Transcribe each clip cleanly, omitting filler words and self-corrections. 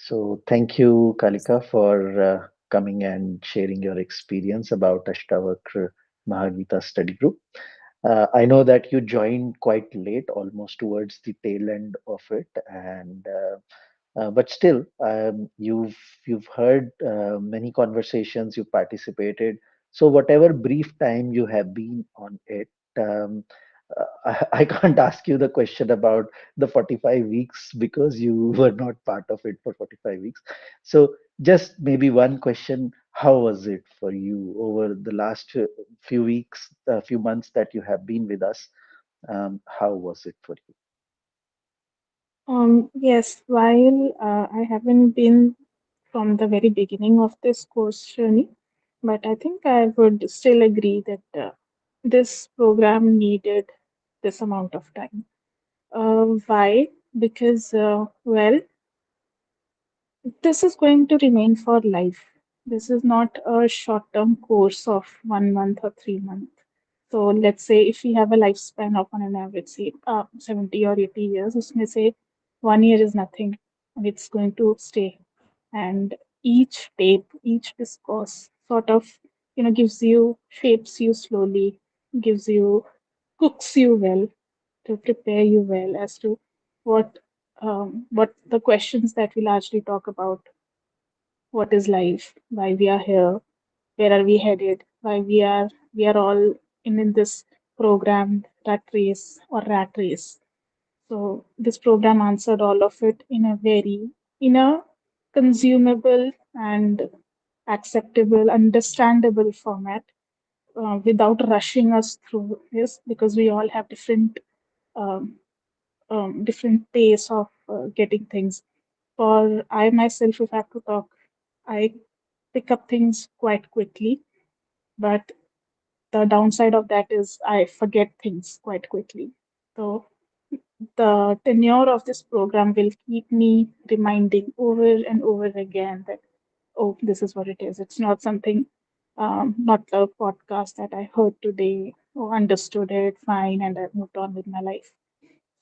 So thank you, Kalika, for coming and sharing your experience about Ashtavakra Mahagita Study Group. I know that you joined quite late, almost towards the tail end of it, and but still, you've heard many conversations, you participated. So whatever brief time you have been on it, um, I can't ask you the question about the 45 weeks because you were not part of it for 45 weeks. So just maybe one question: how was it for you over the last few weeks, few months that you have been with us? How was it for you? Yes, while I haven't been from the very beginning of this course journey, but I think I would still agree that this program needed this amount of time. Why? Because, well, this is going to remain for life. This is not a short-term course of 1 month or 3 months. So let's say if we have a lifespan of on an average, say 70 or 80 years, usme say 1 year is nothing and it's going to stay. And each tape, each discourse sort of, gives you, shapes you slowly, gives you, cooks you well to prepare you well as to what what the questions that we largely talk about: what is life, why we are here, where are we headed, why we are all in this programmed rat race. So this program answered all of it in a consumable and acceptable, understandable format, without rushing us through this, because we all have um, different pace of getting things. For I myself, if I have to talk, I pick up things quite quickly, but the downside of that is I forget things quite quickly. So the tenure of this program will keep me reminding over and over again that, oh, this is what it is. It's not something, not a podcast that I heard today or understood it fine and I've moved on with my life.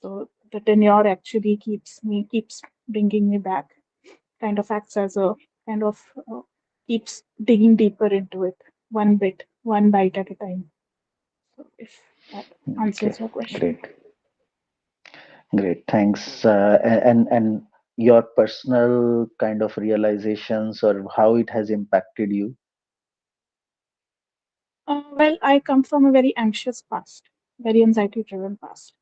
So the tenure actually keeps bringing me back, kind of acts as a kind of keeps digging deeper into it, one bit, one bite at a time. So if that Okay, answers your question. great. Great, thanks. And your personal kind of realizations or how it has impacted you. Well, I come from a very anxious past, very anxiety driven past.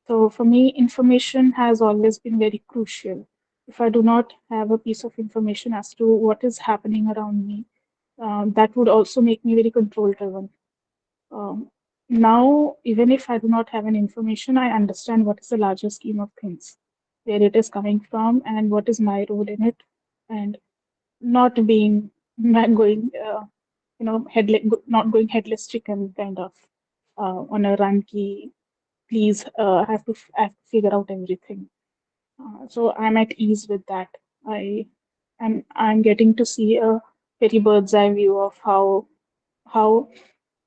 So for me, information has always been very crucial. If I do not have a piece of information as to what is happening around me, that would also make me very control driven. Um, Now, even if I do not have any information, I understand what is the larger scheme of things, where it is coming from, and what is my role in it, and not being not going, not going headless chicken kind of on a run key. Please, I have to figure out everything. So I'm at ease with that. I'm getting to see a very bird's eye view of how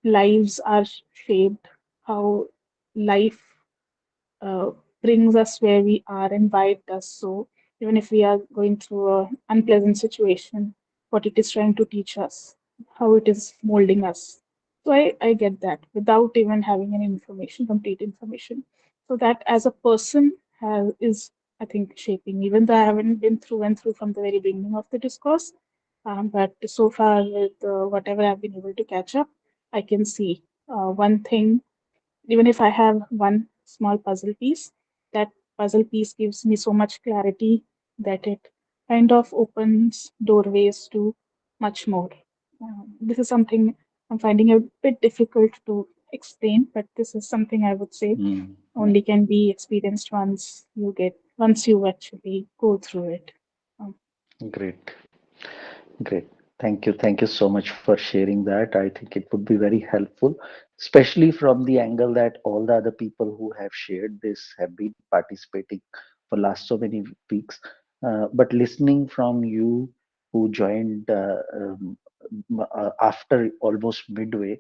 lives are shaped, how life uh, brings us where we are and why it does so. Even if we are going through an unpleasant situation, what it is trying to teach us, how it is molding us. So I get that without even having any information, complete information. So that as a person is, I think, shaping, even though I haven't been through and through from the very beginning of the discourse. But so far, with whatever I've been able to catch up, I can see one thing. Even if I have one small puzzle piece, that puzzle piece gives me so much clarity that it kind of opens doorways to much more. This is something I'm finding a bit difficult to explain, but this is something I would say Mm, mm. only can be experienced once you actually go through it. Um, Great, great. Thank you. Thank you so much for sharing that. I think it would be very helpful, especially from the angle that all the other people who have shared this have been participating for last so many weeks. But listening from you who joined after almost midway,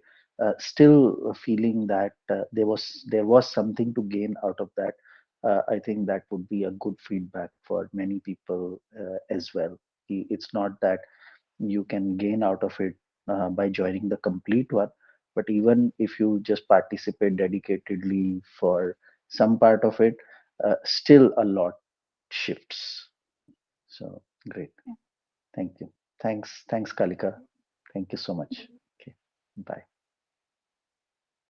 still feeling that there was something to gain out of that. I think that would be a good feedback for many people as well. It's not that you can gain out of it by joining the complete one, but even if you just participate dedicatedly for some part of it, still a lot shifts. So great. Thank you. Thanks, Kalika. Thank you so much.